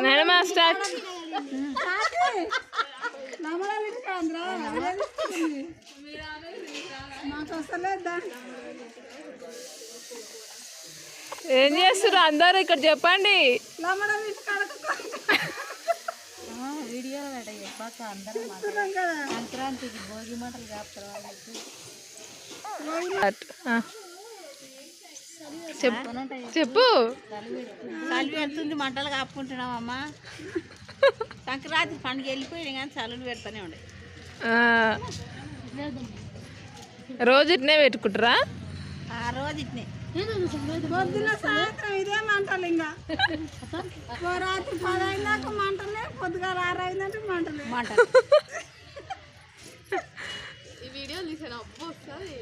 మేడమా start. ఏం చేస్తారు అందరు ఇక్కడ చెప్పండి. వీడియో చెప్పాక అందరం సంక్రాంతికి భోగి మంటలు కాపుతారు చెప్పు. చలి పెడుతుంది, మంటలు కాపుకుంటున్నామమ్మా. సంక్రాంతి పండుగ వెళ్ళిపోయి కానీ చలులు పెడతానే ఉండే. రోజు ఇట్నే పెట్టుకుంటారా? ఆ రోజు ఇట్నే పొద్దున సాయంత్రం ఇదే మంటలు. ఇంకా రాత్రి 10 అయినాక మంటలే, పొద్దుగా 6 అయిందంటే మంటలే. ఈ వీడియో తీసాను అబ్బో వస్తుంది.